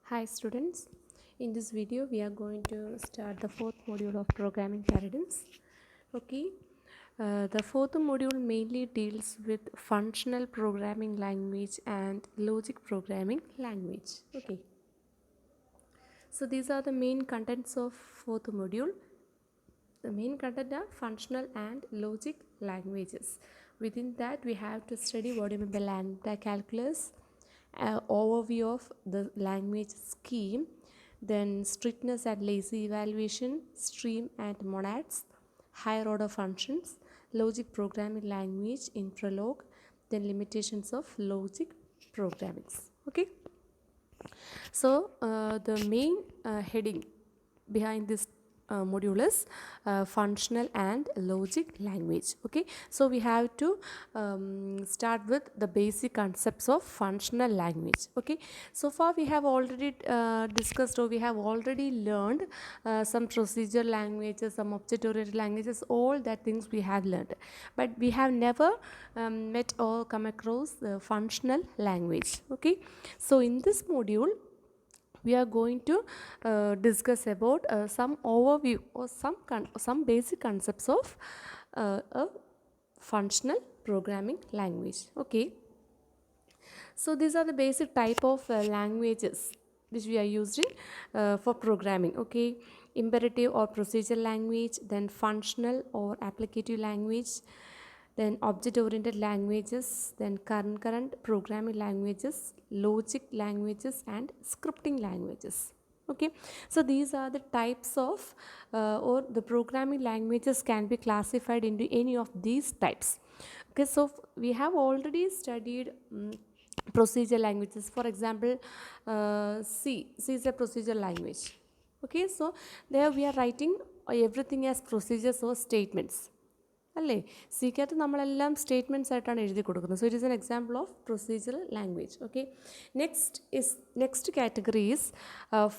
Hi students, in this video we are going to start the fourth module of programming paradigms. Okay, the fourth module mainly deals with functional programming language and logic programming language. Okay, so these are the main contents of fourth module. The main content are functional and logic languages. Within that we have to study what do you mean by lambda calculus, overview of the language scheme, then strictness and lazy evaluation, stream and monads, higher order functions, logic programming language in prologue, then limitations of logic programming. Okay, so the main heading behind this module is functional and logic language. Okay, so we have to start with the basic concepts of functional language. Okay, so far we have already discussed, or we have already learned some procedure languages, some object oriented languages, all that things we have learned, but we have never met or come across the functional language. Okay, so in this module we are going to discuss about some overview or some basic concepts of a functional programming language. Okay, so these are the basic type of languages which we are using for programming. Okay, imperative or procedural language, then functional or applicative language, then object oriented languages, then concurrent programming languages, logic languages and scripting languages. Okay, so these are the types of or the programming languages can be classified into any of these types. Okay, so we have already studied procedure languages. For example, C is a procedure language. Okay, so there we are writing everything as procedures or statements. അല്ലേ, സിക്കകത്ത് നമ്മളെല്ലാം statements ആയിട്ടാണ് എഴുതി കൊടുക്കുന്നത്. So it is an example of procedural language. Okay, next category is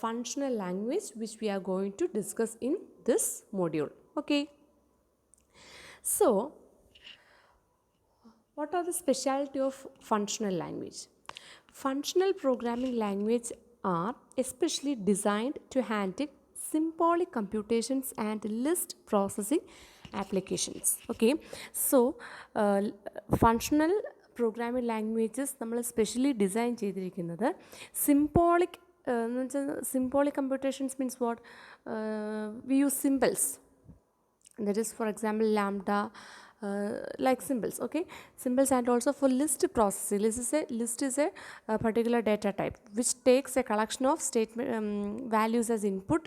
functional language which we are going to discuss in this module. Okay, so what are the specialty of functional language? Functional programming language are especially designed to handle symbolic computations and list processing applications. Okay, so functional programming languages നമ്മൾ specially design ചെയ്തിരിക്കുന്നത് symbolic എന്ന് വെച്ചാൽ symbolic computations means what? We use symbols, that is for example lambda, like symbols. Okay, symbols, and also for list processing. List is a particular data type which takes a collection of statement values as input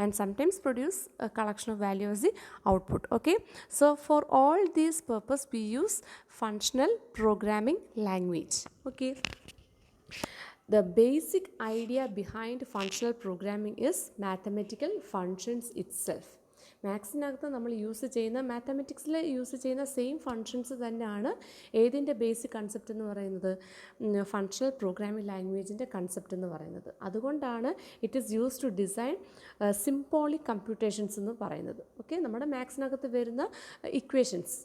and sometimes produce a collection of values as the output. Okay, so for all these purpose we use functional programming language. Okay, the basic idea behind functional programming is mathematical functions itself. മാത്സിനകത്ത് നമ്മൾ use ചെയ്യുന്ന, മാത്തമെറ്റിക്സിൽ use ചെയ്യുന്ന same functions തന്നെയാണ് ഏതിൻ്റെ basic concept എന്ന് പറയുന്നത്, functional programming ലാംഗ്വേജിൻ്റെ concept എന്ന് പറയുന്നത്. അതുകൊണ്ടാണ് it is use to design symbolic computations എന്ന് പറയുന്നത്. ഓക്കെ, നമ്മുടെ മാത്സിനകത്ത് വരുന്ന ഇക്വേഷൻസ്,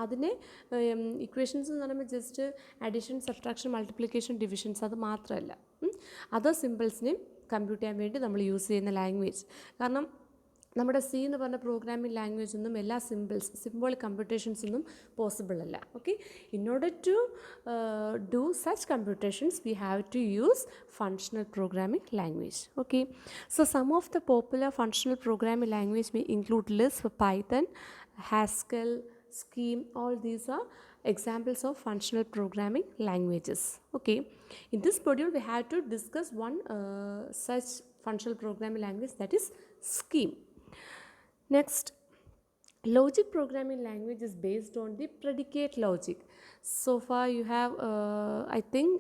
അതിനെ ഇക്വേഷൻസ് എന്ന് പറയുമ്പോൾ just addition, subtraction, multiplication, divisions അത് മാത്രമല്ല, അതർ സിമ്പിൾസിനെയും കമ്പ്യൂട്ട് ചെയ്യാൻ വേണ്ടി നമ്മൾ യൂസ് ചെയ്യുന്ന ലാംഗ്വേജ്. കാരണം നമ്മുടെ സി എന്ന് പറഞ്ഞ പ്രോഗ്രാമിംഗ് ലാംഗ്വേജ് ഒന്നും എല്ലാ സിംബോളിക് കമ്പ്യൂട്ടേഷൻസ് ഒന്നും പോസിബിൾ അല്ല. Okay, in order to do such computations we have to use functional programming language. Okay, so some of the popular functional programming language may include Lisp, Python, Haskell, Scheme. All these are examples of functional programming languages. Okay, in this module we have to discuss one such functional programming language, that is Scheme. Next, logic programming language is based on the predicate logic. So far you have I think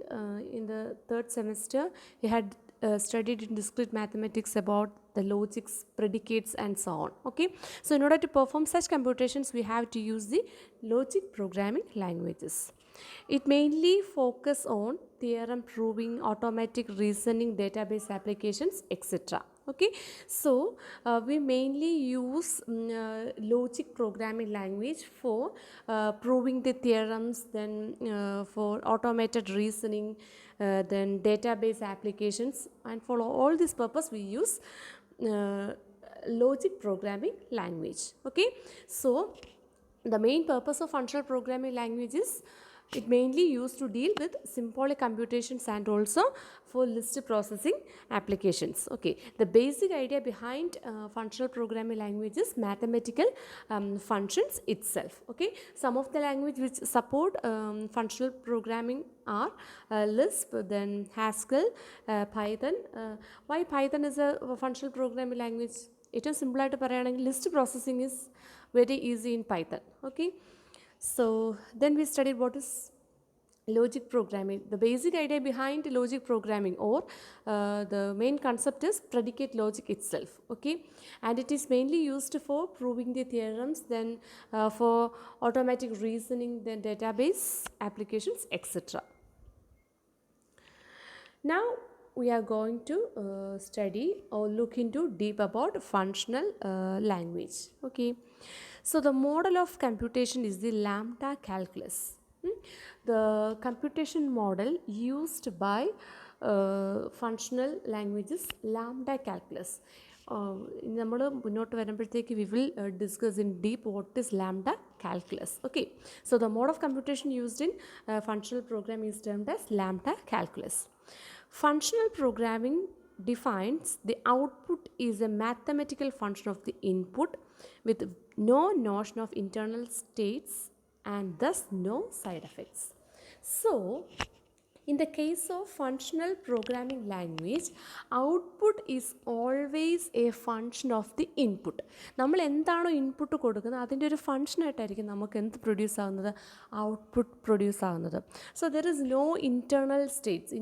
in the third semester you had studied in discrete mathematics about the logics, predicates and so on. Okay, so in order to perform such computations we have to use the logic programming languages. It mainly focus on theorem proving, automatic reasoning, database applications, etc. Okay, so we mainly use logic programming language for proving the theorems, then for automated reasoning, then database applications, and for all this purpose we use logic programming language. Okay, so the main purpose of functional programming language is it mainly used to deal with symbolic computations and also for list processing applications. Okay, the basic idea behind functional programming language is mathematical functions itself. Okay, some of the language which support functional programming are Lisp, then Haskell, Python. Why Python is a functional programming language? ഏറ്റവും സിമ്പിളായിട്ട് പറയുകയാണെങ്കിൽ list processing is very easy in Python. Okay, so then we studied what is logic programming. The basic idea behind logic programming or the main concept is predicate logic itself. Okay, and it is mainly used for proving the theorems, then for automatic reasoning, then database applications, etc. Now we are going to study or look into deep about functional language. Okay, so the model of computation is the lambda calculus. The computation model used by functional languages lambda calculus. നമ്മൾ മുന്നോട്ട് വരുമ്പോഴത്തേക്ക് we will discuss in deep what is lambda calculus. Okay, so the mode of computation used in functional programming is termed as lambda calculus. Functional programming defines the output is a mathematical function of the input with no notion of internal states and thus no side effects. So, in the case of functional programming language, output is always a function of the input. നമ്മൾ എന്താണോ input കൊടുക്കുന്നത് അതിൻ്റെ ഒരു ഫങ്ഷനായിട്ടായിരിക്കും നമുക്ക് എന്ത് produce ആകുന്നത്, output produce ആകുന്നത്. So there is no internal states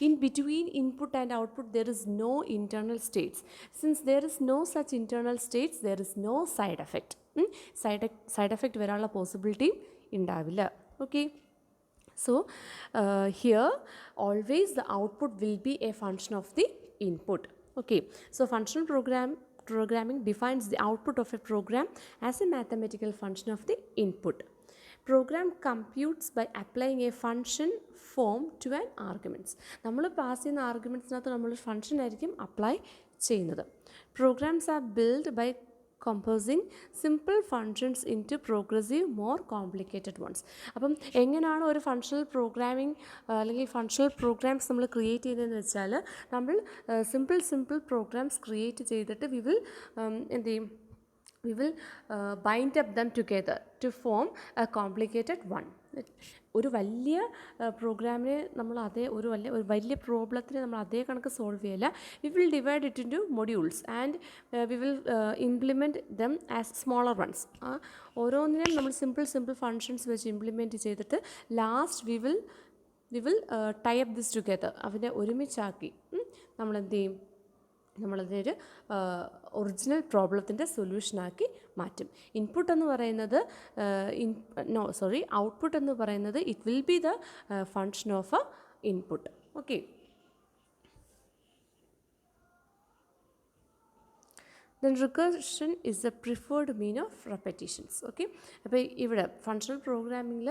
in between input and output. There is no internal states. Since there is no such internal states, there is no side effect. Side effect വരാനുള്ള possibility ഉണ്ടാവില്ല. Okay, so here always the output will be a function of the input. Okay, so functional programming defines the output of a program as a mathematical function of the input. Program computes by applying a function form to an arguments. നമ്മൾ pass ചെയ്യുന്ന ആർഗ്യുമെൻറ്റ്സിനകത്ത് നമ്മൾ function ആയിരിക്കും apply ചെയ്യുന്നത്. Programs are build by composing simple functions into progressive more complicated ones. അപ്പം എങ്ങനെയാണ് ഒരു functional programming അല്ലെങ്കിൽ ഫങ്ഷണൽ പ്രോഗ്രാംസ് നമ്മൾ ക്രിയേറ്റ് ചെയ്തതെന്ന് വെച്ചാൽ നമ്മൾ സിമ്പിൾ പ്രോഗ്രാംസ് ക്രിയേറ്റ് ചെയ്തിട്ട് we will bind up them together to form a complicated one. ഒരു വലിയ പ്രോഗ്രാമിനെ നമ്മൾ ഒരു വലിയ പ്രോബ്ലത്തിനെ നമ്മൾ അതേ കണക്ക് സോൾവ് ചെയ്യില്ല. We will divide it into modules and we will implement them as smaller ones. ഓരോന്നിനും നമ്മൾ സിമ്പിൾ ഫങ്ഷൻസ് വെച്ച് ഇംപ്ലിമെൻറ്റ് ചെയ്തിട്ട് last we will tie up this together. അതിനെ ഒരുമിച്ചാക്കി നമ്മളെന്ത് ചെയ്യും, നമ്മളതിനൊരു ഒറിജിനൽ പ്രോബ്ലത്തിൻ്റെ സൊല്യൂഷനാക്കി മാറ്റും. ഇൻപുട്ട് എന്ന് പറയുന്നത് ഔട്ട്പുട്ട് എന്ന് പറയുന്നത് it will be the function of A input. Okay, then recursion is the preferred mean of repetitions. Okay, അപ്പോൾ ഇവിടെ ഫങ്ഷണൽ പ്രോഗ്രാമിങ്ങിൽ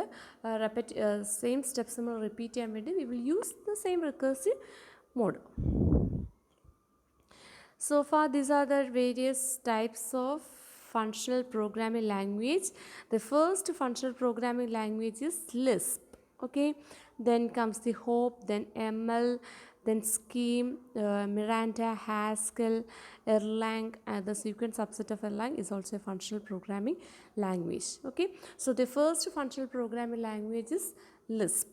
സെയിം സ്റ്റെപ്സ് നമ്മൾ റിപ്പീറ്റ് ചെയ്യാൻ വേണ്ടി we will use the same recursive mode. So far these are the various types of functional programming language. The first functional programming language is Lisp. Okay, then comes the Hope, then ML, then Scheme, Miranda, Haskell, Erlang, and the sequence subset of Erlang is also a functional programming language. Okay, so the first functional programming language is Lisp.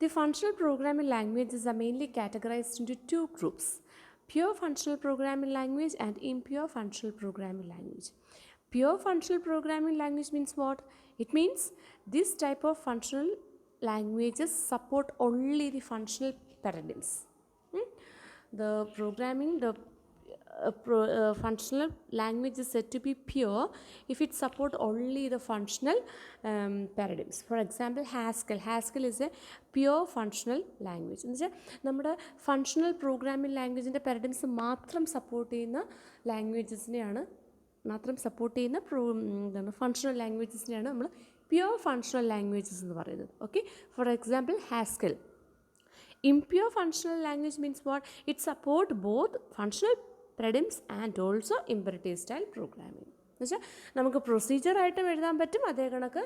The functional programming languages are mainly categorized into two groups: pure functional programming language and impure functional programming language. Pure functional programming language means what? It means this type of functional languages support only the functional paradigms. The functional language is said to be pure if it supports only the functional paradigms. For example, Haskell is a pure functional language. എന്ന് വെച്ചാൽ നമ്മുടെ functional programming ലാംഗ്വേജിൻ്റെ പാരഡിംസ് മാത്രം support ചെയ്യുന്ന ലാംഗ്വേജസിനെയാണ് എന്താണ് functional ലാംഗ്വേജസിനെയാണ് നമ്മൾ pure functional languages എന്ന് പറയുന്നത്. Okay, for example Haskell. Impure functional language means what? It supports both functional paradigms and also imperative style programming. എന്ന് വെച്ചാൽ നമുക്ക് പ്രൊസീജിയറായിട്ടും എഴുതാൻ പറ്റും, അതേ കണക്ക്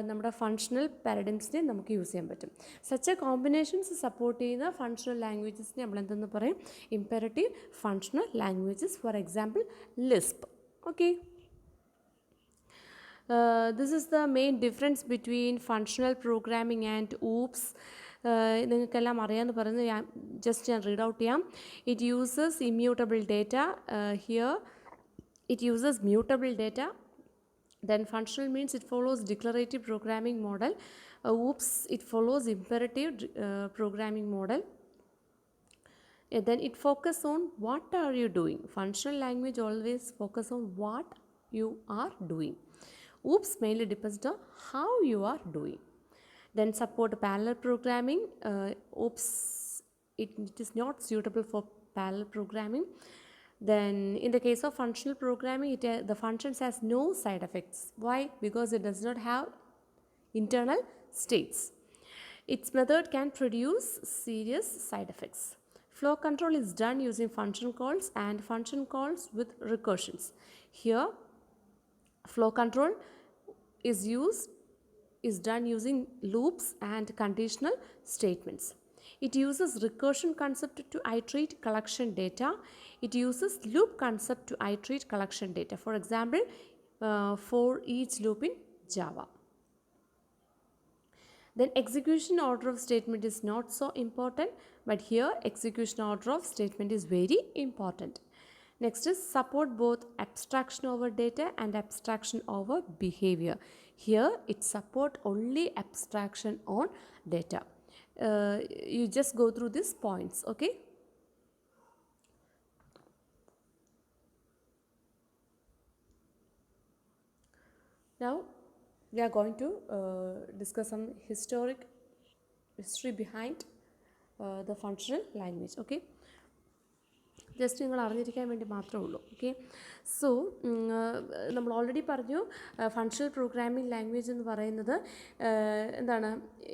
നമ്മുടെ ഫങ്ഷണൽ പാരഡിംസിനെ നമുക്ക് യൂസ് ചെയ്യാൻ പറ്റും. സച്ച് കോമ്പിനേഷൻസ് സപ്പോർട്ട് ചെയ്യുന്ന ഫങ്ഷണൽ ലാംഗ്വേജസിനെ നമ്മൾ എന്തെന്ന് പറയും? Imperative functional languages. For example Lisp. Okay, this is the main difference between functional programming and OOPS. നിങ്ങൾക്കെല്ലാം അറിയാമെന്ന് പറയുന്നത് ഞാൻ റീഡ് ഔട്ട് ചെയ്യാം. It uses immutable data. Here it uses mutable data. Then functional means it follows declarative programming model. OOPS, it follows imperative programming model. Then it focus on what are you doing. Functional language always focus on what you are doing. OOPS mainly depends on how you are doing. Then support parallel programming. OOPS, it is not suitable for parallel programming. Then in the case of functional programming, the functions has no side effects. Why? Because it does not have internal states. Its method can produce serious side effects. Flow control is done using function calls and function calls with recursions. Here flow control is done using loops and conditional statements. It uses recursion concept to iterate collection data. It uses loop concept to iterate collection data. For example, for each loop in Java. Then execution order of statement is not so important, but here execution order of statement is very important. Next is support both abstraction over data and abstraction over behavior. Here it support only abstraction on data. You just go through these points. Okay, now we are going to discuss some history behind the functional language. Okay, just നിങ്ങൾ അറിഞ്ഞിരിക്കാൻ വേണ്ടി മാത്രമേ ഉള്ളൂ. Okay, so നമ്മൾ already പറഞ്ഞു functional programming language എന്ന് പറയുന്നത് എന്താണ്?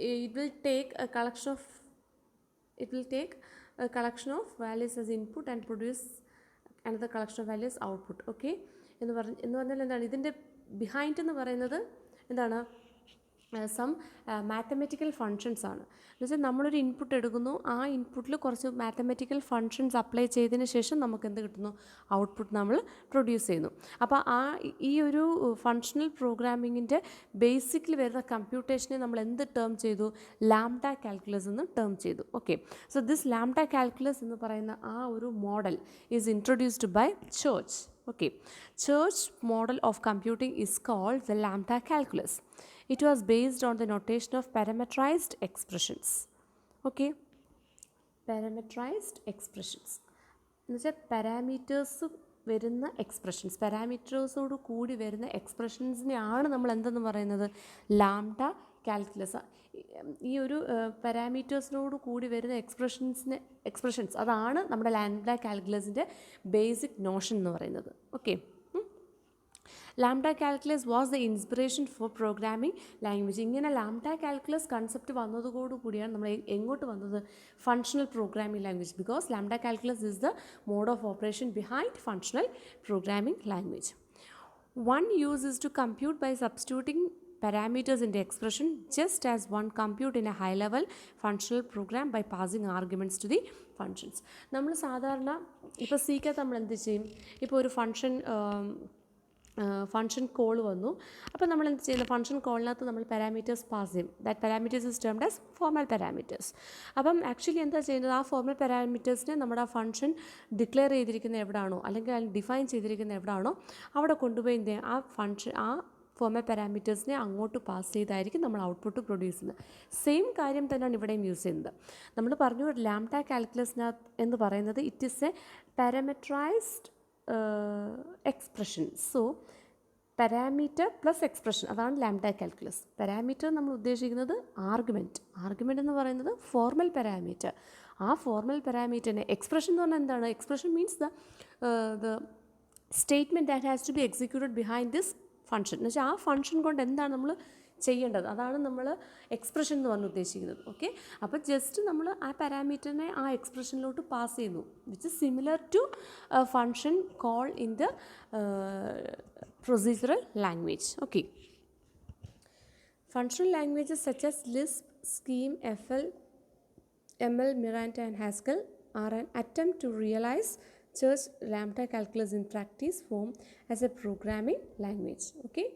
It will take A collection of values as input and produce another collection of values output. Okay, എന്ന് പറഞ്ഞാൽ എന്താണ് ഇതിൻ്റെ ബിഹൈൻഡ് എന്ന് പറയുന്നത്? എന്താണ്? സം മാത്തമെറ്റിക്കൽ ഫങ്ഷൻസ് ആണ്. എന്ന് വെച്ചാൽ നമ്മളൊരു ഇൻപുട്ട് എടുക്കുന്നു, ആ ഇൻപുട്ടിൽ കുറച്ച് മാത്തമെറ്റിക്കൽ ഫങ്ഷൻസ് അപ്ലൈ ചെയ്തതിന് ശേഷം നമുക്ക് എന്ത് കിട്ടുന്നു? ഔട്ട്പുട്ട് നമ്മൾ പ്രൊഡ്യൂസ് ചെയ്യുന്നു. അപ്പോൾ ഈ ഒരു ഫങ്ഷണൽ പ്രോഗ്രാമിങ്ങിൻ്റെ ബേസിക്കിൽ വരുന്ന കമ്പ്യൂട്ടേഷനെ നമ്മൾ എന്ത് ടേം ചെയ്തു? ലാംഡ കാൽക്കുലസ് എന്ന് ടേം ചെയ്തു. Okay, so this lambda calculus എന്ന് പറയുന്ന ആ ഒരു model is introduced by Church. Okay, Church model of computing is called the lambda calculus. It was based on the notation of parameterized expressions. Okay, parameterized expressions എന്ന് വെച്ചാൽ parameters വരുന്ന expressions, പാരാമീറ്റേഴ്സോട് കൂടി വരുന്ന എക്സ്പ്രഷൻസിനെയാണ് നമ്മൾ എന്തെന്ന് പറയുന്നത്? Lambda calculus. ഈ ഒരു പാരാമീറ്റേഴ്സിനോട് കൂടി വരുന്ന എക്സ്പ്രഷൻസ് അതാണ് നമ്മുടെ ലാംഡ കാൽക്കുലസിൻ്റെ ബേസിക് നോഷൻ എന്ന് പറയുന്നത്. Okay, lambda calculus was the inspiration for programming language. ഇങ്ങനെ ലാംഡ കാൽക്കുലസ് കൺസെപ്റ്റ് വന്നതോടുകൂടിയാണ് നമ്മൾ എങ്ങോട്ട് വന്നത്? Functional programming language. Because lambda calculus is the mode of operation behind functional programming language. One use is to compute by substituting parameters in the expression, just as one compute in a high level functional program by passing arguments to the functions. നമ്മൾ സാധാരണ ഇപ്പോൾ സിക്കകത്ത് നമ്മൾ എന്ത് ചെയ്യും? ഇപ്പോൾ ഒരു function call വന്നു, അപ്പോൾ നമ്മൾ എന്ത് ചെയ്യുന്നു? ഫങ്ഷൻ കോളിനകത്ത് നമ്മൾ പാരാമീറ്റേഴ്സ് പാസ് ചെയ്യും. That parameters is termed as formal parameters. അപ്പം ആക്ച്വലി എന്താ ചെയ്യുന്നത്? ആ ഫോർമൽ പാരാമീറ്റേഴ്സിനെ നമ്മുടെ ആ ഫങ്ഷൻ ഡിക്ലെയർ ചെയ്തിരിക്കുന്ന എവിടെയാണോ അല്ലെങ്കിൽ ഡിഫൈൻ ചെയ്തിരിക്കുന്ന എവിടെയാണോ അവിടെ കൊണ്ടുപോയി ആ ഫോർമാറ്റ് പാരാമീറ്റേഴ്സിനെ അങ്ങോട്ട് പാസ് ചെയ്തായിരിക്കും നമ്മൾ ഔട്ട്പുട്ട് പ്രൊഡ്യൂസ് ചെയ്യുന്നത്. സെയിം കാര്യം തന്നെയാണ് ഇവിടെയും യൂസ് ചെയ്യുന്നത്. നമ്മൾ പറഞ്ഞു ലാംഡ കാൽക്കുലസിനകത്ത് എന്ന് പറയുന്നത് it is a parameterized expression. So parameter plus expression, അതാണ് ലാംഡ കാൽക്കുലസ്. പാരാമീറ്റർ നമ്മൾ ഉദ്ദേശിക്കുന്നത് ആർഗ്യുമെൻറ്റ് എന്ന് പറയുന്നത് ഫോർമൽ പാരാമീറ്റർ. ആ ഫോർമൽ പാരാമീറ്ററിനെ എക്സ്പ്രഷൻ എന്ന് പറഞ്ഞാൽ എന്താണ്? Expression means the statement that has to be executed behind this function. എന്ന് വെച്ചാൽ ആ ഫംഗ്ഷൻ കൊണ്ട് എന്താണ് നമ്മൾ ചെയ്യേണ്ടത്, അതാണ് നമ്മൾ എക്സ്പ്രഷൻ എന്ന് പറഞ്ഞ് ഉദ്ദേശിക്കുന്നത്. ഓക്കെ, അപ്പോൾ ജസ്റ്റ് നമ്മൾ ആ പാരാമീറ്ററിനെ ആ എക്സ്പ്രഷനിലോട്ട് പാസ് ചെയ്യുന്നു, which is similar to function call in the procedural language. Okay, functional languages such as Lisp, Scheme, FL, ML, Miranda and Haskell are an attempt to realize Church lambda calculus in practice form as a programming language. Okay,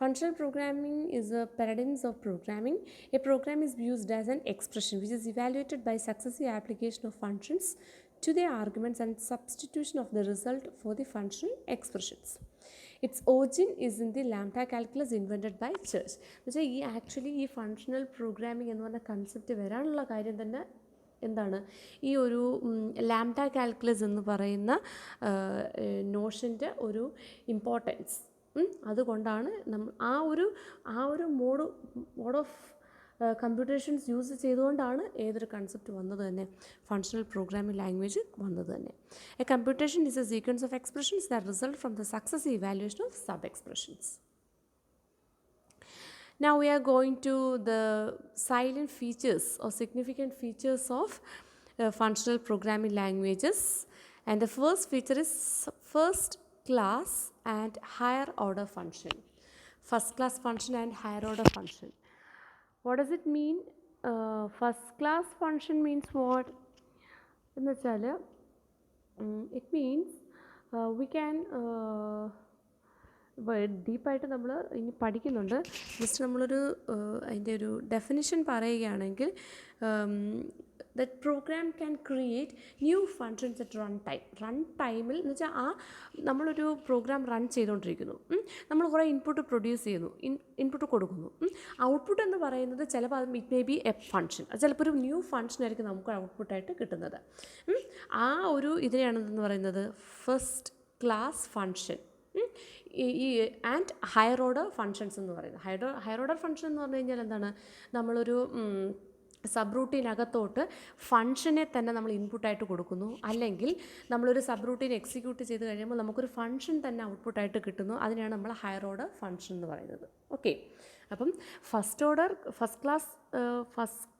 functional programming is a paradigm of programming. A program is used as an expression which is evaluated by successive application of functions to their arguments and substitution of the result for the functional expressions. Its origin is in the lambda calculus invented by Church. എന്നുവെച്ചാൽ actually ഈ functional programming എന്ന് പറഞ്ഞ concept വരാനുള്ള കാര്യം തന്നെ എന്താണ്? ഈ ഒരു ലാംഡ കാൽക്കുലസ് എന്ന് പറയുന്ന നോഷൻ്റെ ഒരു ഇമ്പോർട്ടൻസ് അതുകൊണ്ടാണ് നമ്മൾ ആ ഒരു മോഡ് ഓഫ് കമ്പ്യൂട്ടേഷൻസ് യൂസ് ചെയ്തുകൊണ്ടാണ് ഏതൊരു കൺസെപ്റ്റ് വന്നത് തന്നെ, ഫങ്ഷണൽ പ്രോഗ്രാമിംഗ് ലാംഗ്വേജ് വന്നത് തന്നെ. A computation is A sequence of expressions that result from the successive evaluation of sub expressions. Now we are going to the silent features or significant features of functional programming languages, and the first feature is first class and higher order function. First class function and higher order function. What does it mean? First class function means what? എന്ന് വെച്ചാൽ it means we can ഡീപ്പായിട്ട് നമ്മൾ ഇനി പഠിക്കുന്നുണ്ട്. Just നമ്മളൊരു അതിൻ്റെ ഒരു definition പറയുകയാണെങ്കിൽ that program can create new functions at run time. Run ടൈമിൽ എന്ന് വെച്ചാൽ നമ്മളൊരു പ്രോഗ്രാം റൺ ചെയ്തുകൊണ്ടിരിക്കുന്നു, നമ്മൾ കുറേ ഇൻപുട്ട് പ്രൊഡ്യൂസ് ചെയ്യുന്നു, ഇൻപുട്ട് കൊടുക്കുന്നു. ഔട്ട്പുട്ട് എന്ന് പറയുന്നത് ചിലപ്പോൾ അത് it may be A function, ചിലപ്പോൾ ഒരു ന്യൂ ഫങ്ഷൻ ആയിരിക്കും നമുക്ക് ഔട്ട്പുട്ടായിട്ട് കിട്ടുന്നത്. ആ ഒരു ഇതിനെയാണെന്ന് പറയുന്നത് ഫസ്റ്റ് ക്ലാസ് ഫങ്ഷൻ ഈ ആൻഡ് ഹയർ ഓർഡർ ഫങ്ഷൻസ് എന്ന് പറയുന്നത്. ഹയർ ഓർഡർ ഫങ്ഷൻ എന്ന് പറഞ്ഞു കഴിഞ്ഞാൽ എന്താണ്? നമ്മളൊരു സബ് റൂട്ടീനകത്തോട്ട് ഫങ്ഷനെ തന്നെ നമ്മൾ ഇൻപുട്ടായിട്ട് കൊടുക്കുന്നു, അല്ലെങ്കിൽ നമ്മളൊരു സബ് റൂട്ടീൻ എക്സിക്യൂട്ട് ചെയ്ത് കഴിയുമ്പോൾ നമുക്കൊരു ഫങ്ഷൻ തന്നെ ഔട്ട്പുട്ടായിട്ട് കിട്ടുന്നു. അതിനെയാണ് നമ്മൾ ഹയർ ഓർഡർ ഫങ്ഷൻ എന്ന് പറയുന്നത്. ഓക്കെ, അപ്പം ഫസ്റ്റ്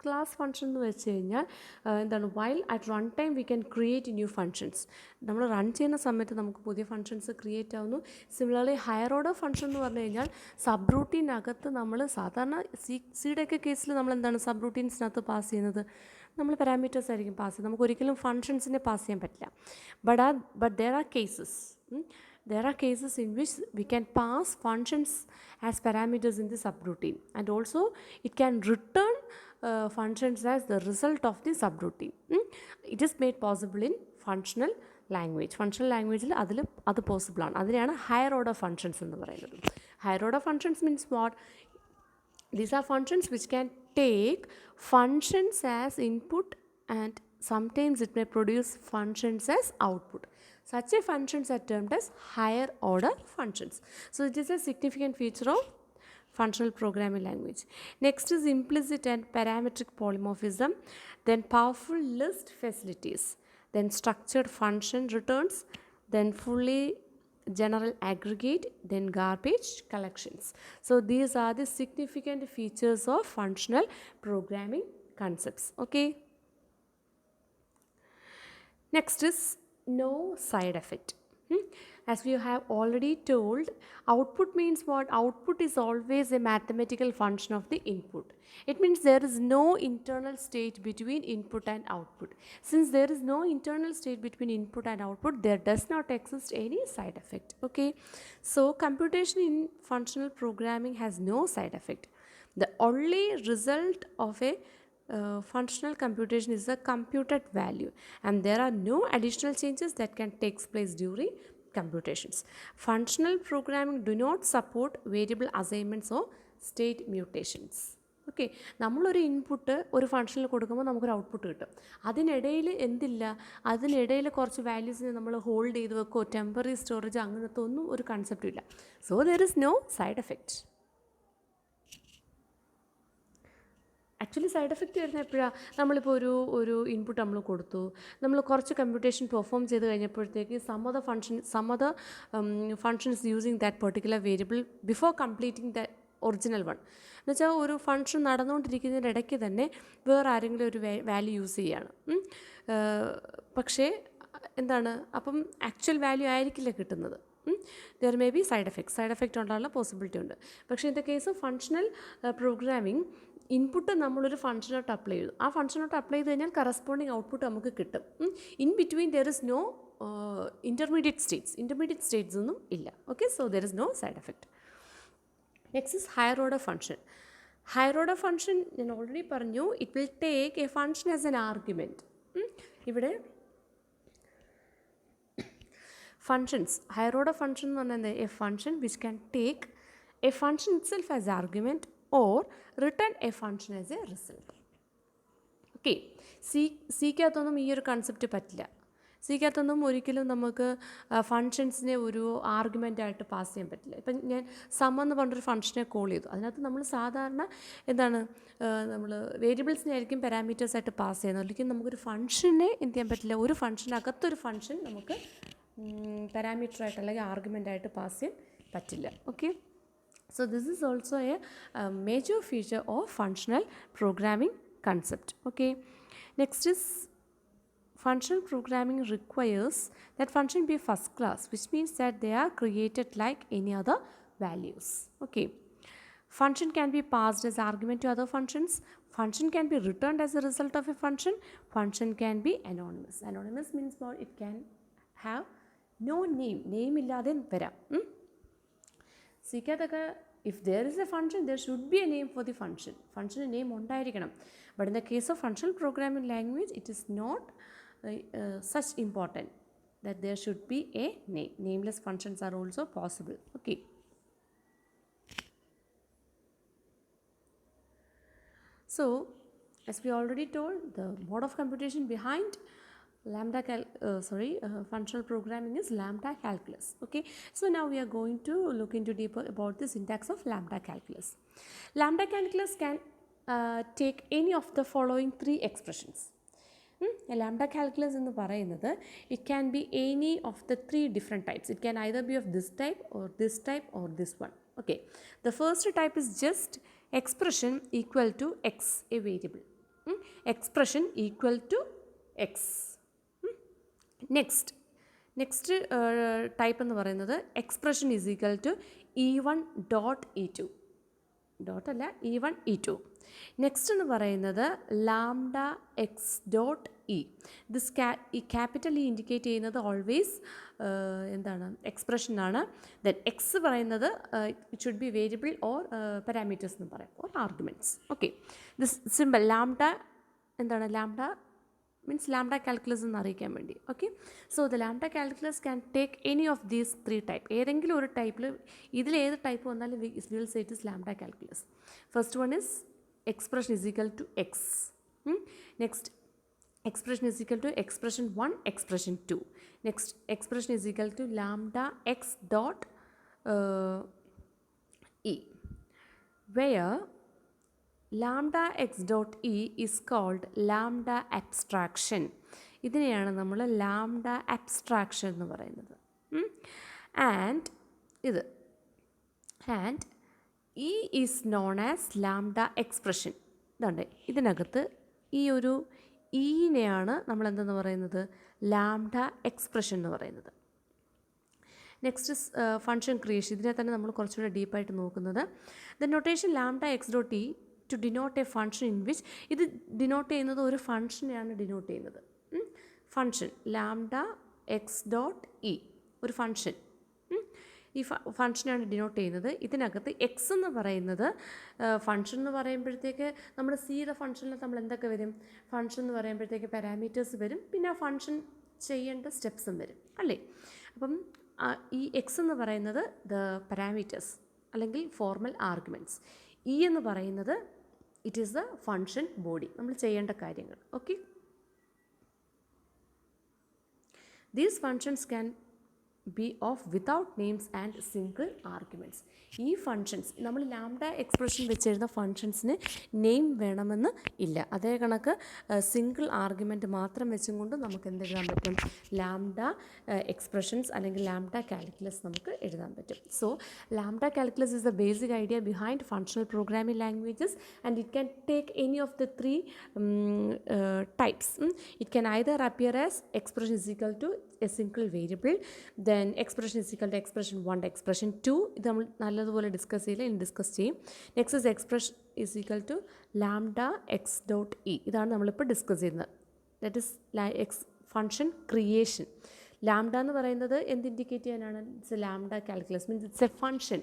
ക്ലാസ് ഫങ്ഷൻ എന്ന് വെച്ച് കഴിഞ്ഞാൽ എന്താണ്? While at run time we can create new functions. നമ്മൾ റൺ ചെയ്യുന്ന സമയത്ത് നമുക്ക് പുതിയ ഫങ്ഷൻസ് ക്രിയേറ്റ് ആവുന്നു. സിമിലർലി ഹയർ ഓർഡർ ഫങ്ഷൻ എന്ന് പറഞ്ഞു കഴിഞ്ഞാൽ സബ് റൂട്ടീനകത്ത് നമ്മൾ സാധാരണ സിയുടെ ഒക്കെ കേസിൽ നമ്മൾ എന്താണ് സബ് റൂട്ടീൻസിനകത്ത് പാസ് ചെയ്യുന്നത്? നമ്മൾ പാരാമീറ്റേഴ്സ് ആയിരിക്കും പാസ് ചെയ്യുന്നത്. നമുക്ക് ഒരിക്കലും ഫങ്ഷൻസിനെ പാസ് ചെയ്യാൻ പറ്റില്ല. But there are cases in which we can pass functions as parameters in the subroutine, and also it can return functions as the result of the subroutine. It is made possible in functional language. Functional language അത് possible ആണ്. അതിനെയാണ് higher order functions എന്ന് പറയുന്നത്. Higher order functions means what? These are functions which can take functions as input and sometimes it may produce functions as output. Such a functions are termed as higher order functions. So it is a significant feature of functional programming language. Next is implicit and parametric polymorphism, then powerful list facilities, then structured function returns, then fully general aggregate, then garbage collections. So these are the significant features of functional programming concepts. Okay, next is no side effect. As we have already told, output means what? Output is always a mathematical function of the input. It means there is no internal state between input and output. Since there is no internal state between input and output, there does not exist any side effect. Okay, so computation in functional programming has no side effect. The only result of a functional computation is the computed value, and there are no additional changes that can take place during computations. Functional programming do not support variable assignments or state mutations. Okay, നമ്മളൊരു input ഒരു ഫംഗ്ഷനിൽ കൊടുക്കുമ്പോൾ നമുക്കൊരു output കിട്ടും. അതിനിടയിൽ എന്തില്ല, അതിനിടയിൽ കുറച്ച് വാല്യൂസിനെ നമ്മൾ ഹോൾഡ് ചെയ്ത് വെക്കോ, ടെമ്പററി സ്റ്റോറേജ് അങ്ങനത്തെ ഒന്നും ഒരു കൺസെപ്റ്റും ഇല്ല. So there is no side effect. Actually side effect വരുന്നത് എപ്പോഴാണ്, നമ്മളിപ്പോൾ ഒരു ഇൻപുട്ട് നമ്മൾ കൊടുത്തു, നമ്മൾ കുറച്ച് കമ്പ്യൂട്ടേഷൻ പെർഫോം ചെയ്ത് കഴിഞ്ഞപ്പോഴത്തേക്ക് some other functions using that particular variable before completing the original one. എന്നുവെച്ചാൽ ഒരു ഫങ്ഷൻ നടന്നുകൊണ്ടിരിക്കുന്നതിൻ്റെ ഇടയ്ക്ക് തന്നെ വേറെ ആരെങ്കിലും ഒരു വാല്യൂ യൂസ് ചെയ്യുകയാണ്. പക്ഷേ എന്താണ്, അപ്പം ആക്ച്വൽ വാല്യൂ ആയിരിക്കില്ല കിട്ടുന്നത്. There may be side effect ഉണ്ടാകാനുള്ള പോസിബിലിറ്റി ഉണ്ട്. പക്ഷേ in the case of functional programming, input നമ്മളൊരു ഫംഗ്ഷനോട്ട് അപ്ലൈ ചെയ്തു, ആ ഫംഗ്ഷനോട്ട് അപ്ലൈ ചെയ്ത് കഴിഞ്ഞാൽ കറസ്പോണ്ടിങ് ഔട്ട്പുട്ട് നമുക്ക് കിട്ടും. In between there is no intermediate states ഒന്നും ഇല്ല. Okay, so there is no side effect. Next is higher order function. Higher order function ഞാൻ ഓൾറെഡി പറഞ്ഞു, it will take a function as an argument. ഇവിടെ functions, higher order function എന്ന് പറഞ്ഞാൽ a function which can take a function itself as argument or return a function as a result. Okay, സിക്കകത്തൊന്നും ഈ ഒരു concept പറ്റില്ല. സിക്കകത്തൊന്നും ഒരിക്കലും നമുക്ക് ഫങ്ഷൻസിനെ ഒരു ആർഗ്യുമെൻ്റായിട്ട് പാസ് ചെയ്യാൻ പറ്റില്ല. ഇപ്പം ഞാൻ സം എന്ന് പറഞ്ഞൊരു ഫംഗ്ഷനെ കോൾ ചെയ്തു, അതിനകത്ത് നമ്മൾ സാധാരണ എന്താണ്, നമ്മൾ വേരിയബിൾസിനെ ആയിരിക്കും പാരാമീറ്റേഴ്സായിട്ട് പാസ് ചെയ്യുന്നത്. ഒരിക്കലും നമുക്കൊരു ഫംഗ്ഷനെ എന്ത് ചെയ്യാൻ പറ്റില്ല, ഒരു ഫംഗ്ഷനകത്തൊരു ഫംഗ്ഷൻ നമുക്ക് പാരാമീറ്ററായിട്ട് അല്ലെങ്കിൽ ആർഗ്യുമെൻ്റായിട്ട് പാസ് ചെയ്യാൻ പറ്റില്ല. Okay, so this is also a major feature of functional programming concept. Okay, next is functional programming requires that function be first class, which means that they are created like any other values. Okay, function can be passed as argument to other functions. Function can be returned as a result of a function. Function can be anonymous. Anonymous means what? It can have no name illade varam. സിക്കകത്തൊക്കെ if there is a function there should be a name for the function. ഫംഗ്ഷന് name ഉണ്ടായിരിക്കണം. But in the case of functional programming language it is not such important that there should be a name. Nameless functions are also possible. Okay, so as we already told, the mode of computation behind functional programming is lambda calculus. Okay, so now we are going to look into deeper about the syntax of lambda calculus. Lambda calculus can take any of the following three expressions. Lambda calculus എന്ന് പറയുന്നത് it can be any of the three different types. It can either be of this type or this type or this one. Okay, the first type is just expression equal to x, a variable. Expression equal to x. Next type എന്ന് പറയുന്നത് expression is equal to E1 dot E2, dot അല്ല E1 E2. Next എന്ന് പറയുന്നത് lambda x dot E. This ഈ capital E indicate ചെയ്യുന്നത് always എന്താണ്, എക്സ്പ്രഷനാണ്. Then x പറയുന്നത് it should be variable or parameters എന്ന് പറയാം, or arguments. Okay, this simple lambda എന്താണ്, ലാംഡ മീൻസ് ലാംഡ കാൽക്കുലസ് എന്ന് അറിയിക്കാൻ വേണ്ടി. Okay, so the lambda calculus can take any of these three type. ഏതെങ്കിലും ഒരു ടൈപ്പിൽ ഇതിലേത് ടൈപ്പ് വന്നാലും will say it is lambda calculus. First one is expression is equal to x. Next, expression is equal to expression 1, expression 2. Next, expression is equal to lambda x dot e, where lambda x dot e is called lambda abstraction. ഇതിനെയാണ് നമ്മൾ lambda abstraction എന്ന് പറയുന്നത്. And E is known as lambda expression. ഇതുണ്ട്, ഇതിനകത്ത് ഈ ഒരു ഈനെയാണ് നമ്മൾ എന്തെന്ന് പറയുന്നത്, ലാംഡ എക്സ്പ്രഷൻ എന്ന് പറയുന്നത്. Next function creation. ഇതിനെ തന്നെ നമ്മൾ കുറച്ചുകൂടെ ഡീപ്പായിട്ട് നോക്കുന്നത്. The notation lambda x dot E two denote A function in which, ഇത് ഡിനോട്ട് ചെയ്യുന്നത് ഒരു ഫംഗ്ഷനെയാണ് ഡിനോട്ട് ചെയ്യുന്നത്. Function lambda x dot E ഒരു ഫംഗ്ഷൻ, ഈ ഫംഗ്ഷനാണ് ഡിനോട്ട് ചെയ്യുന്നത്. ഇതിനകത്ത് എക്സ് എന്ന് പറയുന്നത് ഫംഗ്ഷൻ എന്ന് പറയുമ്പോഴത്തേക്ക് നമ്മൾ സിയുടെ ഫംഗ്ഷനിൽ നമ്മൾ എന്തൊക്കെ വരും, ഫംഗ്ഷൻ എന്ന് പറയുമ്പോഴത്തേക്ക് പാരാമീറ്റേഴ്സ് വരും, പിന്നെ ആ ഫംഗ്ഷൻ ചെയ്യേണ്ട സ്റ്റെപ്സും വരും അല്ലേ. അപ്പം ഈ എക്സ് എന്ന് പറയുന്നത് ദ പാരാമീറ്റേഴ്സ് അല്ലെങ്കിൽ ഫോർമൽ ആർഗ്യുമെൻറ്റ്സ്. ഇ എന്ന് പറയുന്നത് it is the function body, നമ്മൾ ചെയ്യേണ്ട കാര്യങ്ങൾ. Okay, these functions can be of without names and single arguments. ഈ ഫങ്ഷൻസ് നമ്മൾ ലാംഡ എക്സ്പ്രഷൻ വെച്ചെഴുതുന്ന ഫങ്ഷൻസിന് നെയിം വേണമെന്ന് ഇല്ല. അതേ കണക്ക് സിംഗിൾ ആർഗ്യുമെൻറ്റ് മാത്രം വെച്ചും കൊണ്ട് നമുക്ക് എന്ത് എഴുതാൻ പറ്റും? ലാംഡ എക്സ്പ്രഷൻസ് അല്ലെങ്കിൽ ലാംഡ കാൽക്കുലസ് നമുക്ക് എഴുതാൻ പറ്റും. So lambda calculus is the basic idea behind functional programming languages and it can take any of the three types. It can either appear as expression is equal to a single variable, then expression is equal to expression 1 to expression 2. ഇത് നമ്മൾ നല്ലതുപോലെ discuss ചെയ്യില്ല, ഇനി discuss ചെയ്യും. Next is expression is equal to lambda x dot e. ഇതാണ് നമ്മളിപ്പോൾ discuss ചെയ്യുന്നത്. That is function creation. Lambda എന്ന് പറയുന്നത് എന്ത് ഇൻഡിക്കേറ്റ് ചെയ്യാനാണ്? It's a lambda calculus, means it's a function.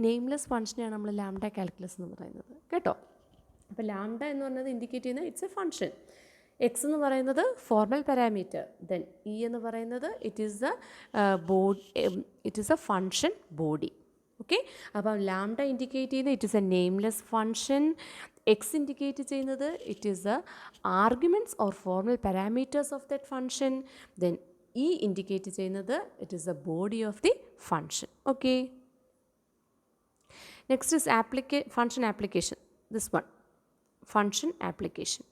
Nameless ഫങ്ഷനെയാണ് നമ്മൾ ലാംഡ കാൽക്കുലസ് എന്ന് പറയുന്നത് കേട്ടോ. അപ്പോൾ ലാംഡ എന്ന് പറയുന്നത് ഇൻഡിക്കേറ്റ് ചെയ്യുന്നത് ഇറ്റ്സ് എ ഫങ്ഷൻ. എക്സ് എന്ന് പറയുന്നത് ഫോർമൽ പാരാമീറ്റർ, ദെൻ ഇ എന്ന് പറയുന്നത് it is a function body. Okay, അപ്പം ലാംഡ ഇൻഡിക്കേറ്റ് ചെയ്യുന്നത് it is a nameless function. X indicate ചെയ്യുന്നത് it is the arguments or formal parameters of that function. Then e indicate ചെയ്യുന്നത് it is the body of the function. Okay, next is function application. This one, function application.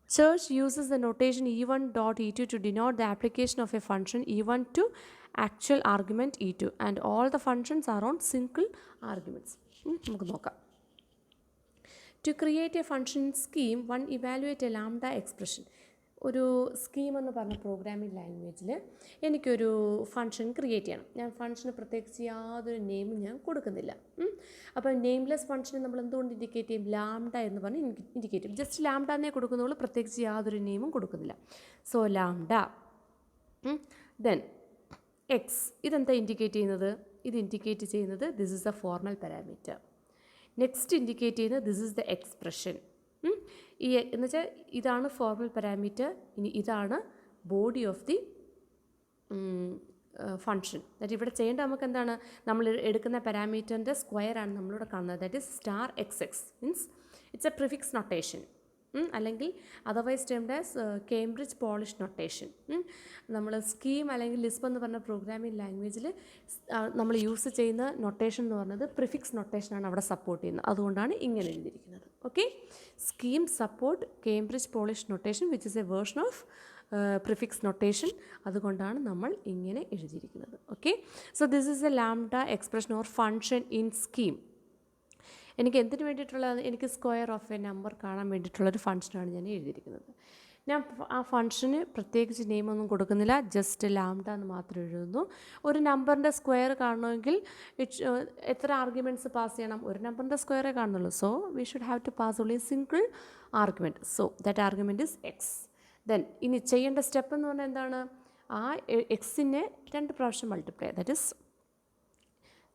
Search uses the notation e1 dot e2 to denote the application of a function e1 to actual argument e2 and all the functions are on single arguments. നമുക്ക് നോക്കാം. To create a function scheme, one evaluate a lambda expression. ഒരു scheme എന്ന് പറഞ്ഞ programming ലാംഗ്വേജിൽ എനിക്കൊരു function create ചെയ്യണം. ഞാൻ ഫങ്ഷന് പ്രത്യേകിച്ച് യാതൊരു നെയിമും ഞാൻ കൊടുക്കുന്നില്ല. അപ്പോൾ നെയിംലെസ് ഫങ്ഷനെ നമ്മൾ എന്തുകൊണ്ട് ഇൻഡിക്കേറ്റ് ചെയ്യും? ലാംഡ എന്ന് പറഞ്ഞ് ഇൻഡിക്കേറ്റ് ചെയ്യും. ജസ്റ്റ് ലാംഡ എന്നേ കൊടുക്കുന്നുള്ളൂ, പ്രത്യേകിച്ച് യാതൊരു നെയിമും കൊടുക്കുന്നില്ല. So lambda, then X. ഇതെന്താ ഇൻഡിക്കേറ്റ് ചെയ്യുന്നത്? ഇത് ഇൻഡിക്കേറ്റ് ചെയ്യുന്നത് this is A formal parameter. Next indicate ചെയ്യുന്നത് ദിസ് ഇസ് ദ എക്സ്പ്രഷൻ. ഈ എന്ന് വെച്ചാൽ ഇതാണ് ഫോർമൽ പാരാമീറ്റർ, ഇനി ഇതാണ് body of the function. That ഇവിടെ ചെയ്യേണ്ട നമുക്ക് എന്താണ്? നമ്മൾ എടുക്കുന്ന പാരാമീറ്ററിൻ്റെ സ്ക്വയറാണ് നമ്മളിവിടെ കാണുന്നത്. That is star x x, means it's a prefix notation, അല്ലെങ്കിൽ otherwise termed as Cambridge Polish notation. നമ്മൾ സ്കീം അല്ലെങ്കിൽ ലിസ്പ് എന്ന് പറഞ്ഞ പ്രോഗ്രാമിംഗ് ലാംഗ്വേജിൽ നമ്മൾ യൂസ് ചെയ്യുന്ന നൊട്ടേഷൻ എന്ന് പറഞ്ഞത് പ്രിഫിക്സ് നൊട്ടേഷനാണ് അവിടെ സപ്പോർട്ട് ചെയ്യുന്നത്. അതുകൊണ്ടാണ് ഇങ്ങനെ എഴുതിയിരിക്കുന്നത്. Okay, scheme support Cambridge Polish notation which is A version of prefix notation. അതുകൊണ്ടാണ് നമ്മൾ ഇങ്ങനെ എഴുതിയിരിക്കുന്നത്. Okay, so this is A lambda expression or function in scheme. എനിക്ക് എന്തിനു വേണ്ടിയിട്ടുള്ളത്? എനിക്ക് സ്ക്വയർ ഓഫ് എ നമ്പർ കാണാൻ വേണ്ടിയിട്ടുള്ളൊരു ഫങ്ഷനാണ് ഞാൻ എഴുതിയിരിക്കുന്നത്. ഞാൻ ആ ഫങ്ഷന് പ്രത്യേകിച്ച് നെയിമൊന്നും കൊടുക്കുന്നില്ല, ജസ്റ്റ് ലാംഡ എന്ന് മാത്രം എഴുതുന്നു. ഒരു നമ്പറിൻ്റെ സ്ക്വയർ കാണണമെങ്കിൽ എത്ര ആർഗ്യുമെൻറ്റ്സ് പാസ് ചെയ്യണം? ഒരു നമ്പറിൻ്റെ സ്ക്വയറേ കാണുന്നുള്ളൂ. So we should have to pass only single argument. So that argument is x. Then ഇനി ചെയ്യേണ്ട സ്റ്റെപ്പ് എന്ന് പറഞ്ഞാൽ എന്താണ്? ആ എക്സിനെ 2 പ്രാവശ്യം multiply, that is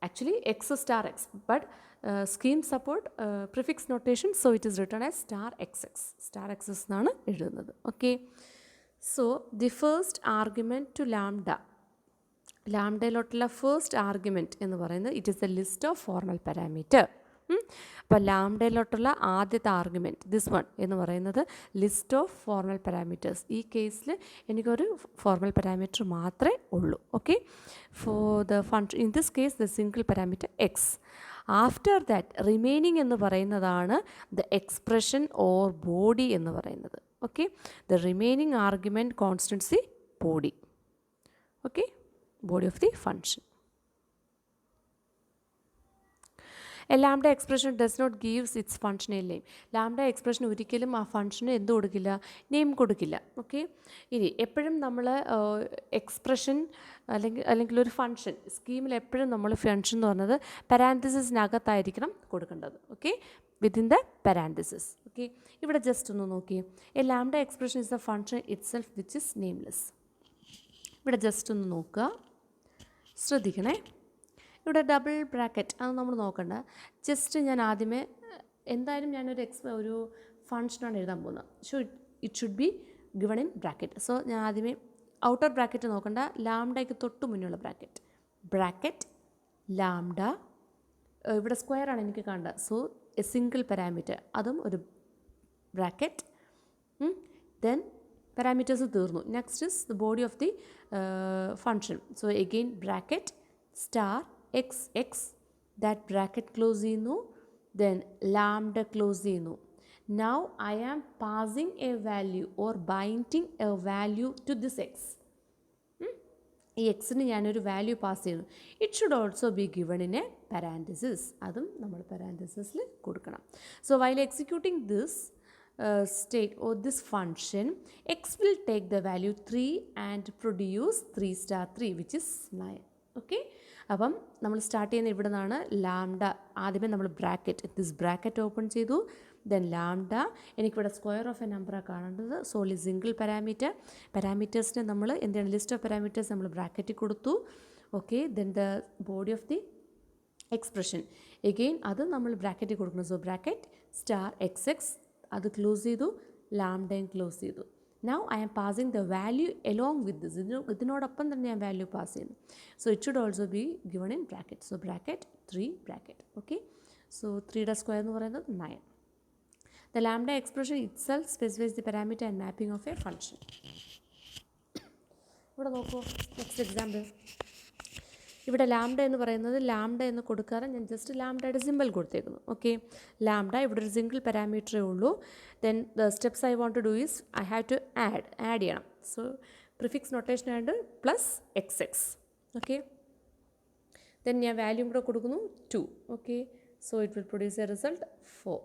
actually x star x, but scheme support prefix notation, so it is written as star xx എന്നാണ് എഴുതുന്നത്. Okay, so the first argument to ലാംഡയിലോട്ടുള്ള ഫസ്റ്റ് ആർഗ്യുമെൻറ്റ് എന്ന് പറയുന്നത് it is a list of formal parameter. അപ്പോൾ ലാംഡയിലോട്ടുള്ള ആദ്യത്തെ argument this one എന്ന് പറയുന്നത് ലിസ്റ്റ് ഓഫ് ഫോർമൽ പാരാമീറ്റേഴ്സ്. ഈ കേസിൽ എനിക്കൊരു ഫോർമൽ പാരാമീറ്റർ മാത്രമേ ഉള്ളൂ. Okay, for the function in this case the single parameter x. After that remaining എന്ന് പറയുന്നതാണ് ദ എക്സ്പ്രഷൻ ഓർ ബോഡി എന്ന് പറയുന്നത്. Okay, the remaining argument constants the body. Okay, body of the function. A lambda expression does not gives its function a name. Lambda expression ഒരിക്കലും ആ ഫങ്ഷന് എന്ത് കൊടുക്കില്ല? Name കൊടുക്കില്ല. Okay, ഇനി എപ്പോഴും നമ്മൾ എക്സ്പ്രഷൻ അല്ലെങ്കിൽ ഒരു ഫങ്ഷൻ സ്കീമിൽ എപ്പോഴും നമ്മൾ ഫങ്ഷൻ എന്ന് പറഞ്ഞത് പാരാന്തസിസിനകത്തായിരിക്കണം കൊടുക്കേണ്ടത്. Okay, within the parenthesis. Okay, ഇവിടെ ജസ്റ്റ് ഒന്ന് നോക്കി. A lambda expression is A function it self which is nameless. ഇവിടെ ജസ്റ്റ് ഒന്ന് നോക്കുക, ശ്രദ്ധിക്കണേ. ഇവിടെ ഡബിൾ ബ്രാക്കറ്റ് അത് നമ്മൾ നോക്കണ്ട. ജസ്റ്റ് ഞാൻ ആദ്യമേ എന്തായാലും ഞാനൊരു ഒരു ഫങ്ഷനാണ് എഴുതാൻ പോകുന്നത്. It should B given in bracket. So ഞാൻ ആദ്യമേ ഔട്ടർ ബ്രാക്കറ്റ് നോക്കണ്ട, ലാംഡയ്ക്ക് തൊട്ട് മുന്നുള്ള ബ്രാക്കറ്റ് ലാംഡ, ഇവിടെ സ്ക്വയറാണ് എനിക്ക് കാണേണ്ടത്, സോ എ സിംഗിൾ പാരാമീറ്റർ, അതും ഒരു ബ്രാക്കറ്റ്. ദെൻ പാരാമീറ്റേഴ്സ് തീർന്നു. Next is the body of the function. So again bracket star x X, that bracket close ചെയ്യുന്നു, ദെൻ ലാംഡ ക്ലോസ് ചെയ്യുന്നു. Now I am passing a value or binding a value to this x. ഈ എക്സിന് ഞാനൊരു value pass ചെയ്യുന്നു. It should also be given in a parenthesis, അതും നമ്മൾ പാരാൻതസിസിൽ കൊടുക്കണം. So while executing this state or this function, x will take the value 3 and produce 3 star 3 which is 9. Okay, അപ്പം നമ്മൾ സ്റ്റാർട്ട് ചെയ്യുന്ന ഇവിടെ നിന്നാണ്. ലാംഡ ആദ്യമേ നമ്മൾ ദിസ് ബ്രാക്കറ്റ് ഓപ്പൺ ചെയ്തു, ദെൻ ലാംഡ, എനിക്കിവിടെ സ്ക്വയർ ഓഫ് എ നമ്പറാണ് കാണേണ്ടത്, സോ ഓൺലി സിംഗിൾ പാരാമീറ്റേഴ്സിനെ നമ്മൾ എന്താണ് ലിസ്റ്റ് ഓഫ് പാരാമീറ്റേഴ്സ് നമ്മൾ ബ്രാക്കറ്റിൽ കൊടുത്തു. Okay, then the body of the expression again അത് നമ്മൾ ബ്രാക്കറ്റിൽ കൊടുക്കണം. So bracket star x x, അത് ക്ലോസ് ചെയ്തു, ലാംഡയും ക്ലോസ് ചെയ്തു. Now I am passing the value along with this, ഇതിനോടൊപ്പം തന്നെ ഞാൻ വാല്യൂ പാസ് ചെയ്യുന്നു. So it should also be given in bracket. So bracket 3 bracket. Okay, so 3യുടെ square എന്ന് പറയുന്നത് 9. The lambda expression itself specifies the parameter and mapping of a function. ഇവിടെ നോക്കൂ, next example. ഇവിടെ ലാംഡ എന്ന് പറയുന്നത് lambda എന്ന് കൊടുക്കാറ് ഞാൻ ജസ്റ്റ് ലാംഡയുടെ സിമ്പിൾ കൊടുത്തേക്കുന്നു. ഓക്കെ, ലാംഡ ഇവിടെ ഒരു സിംഗിൾ പാരാമീറ്ററേ ഉള്ളൂ. Then the steps I want to do is I have to add ചെയ്യണം. സോ പ്രിഫിക്സ് നൊട്ടേഷൻ ആയിട്ട് plus x x. Okay, then ഞാൻ വാല്യൂ കൂടെ കൊടുക്കുന്നു 2. Okay, so it will produce a result 4.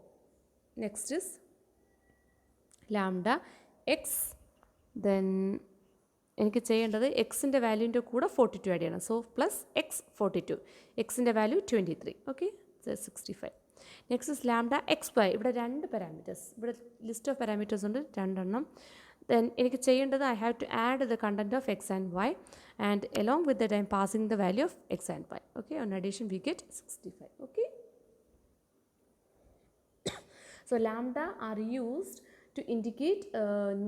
Next is lambda x, then എനിക്ക് ചെയ്യേണ്ടത് എക്സിൻ്റെ വാല്യൂൻ്റെ കൂടെ 42 add ചെയ്യണം. സോ പ്ലസ് എക്സ് 42, എക്സിൻ്റെ value 23. Okay, 65. Next is lambda x y, ഇവിടെ 2 പാരാമീറ്റേഴ്സ്, ഇവിടെ ലിസ്റ്റ് ഓഫ് പാരാമീറ്റേഴ്സ് ഉണ്ട് 2 എണ്ണം. ദെൻ എനിക്ക് ചെയ്യേണ്ടത് I have to add the content of x and y and along with that I am passing the value of x and y. Okay, on addition we get 65. Okay, so lambda are used to indicate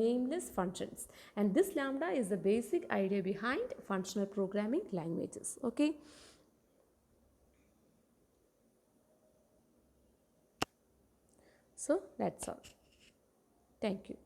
nameless functions, and this lambda is the basic idea behind functional programming languages. Okay, so that's all. Thank you.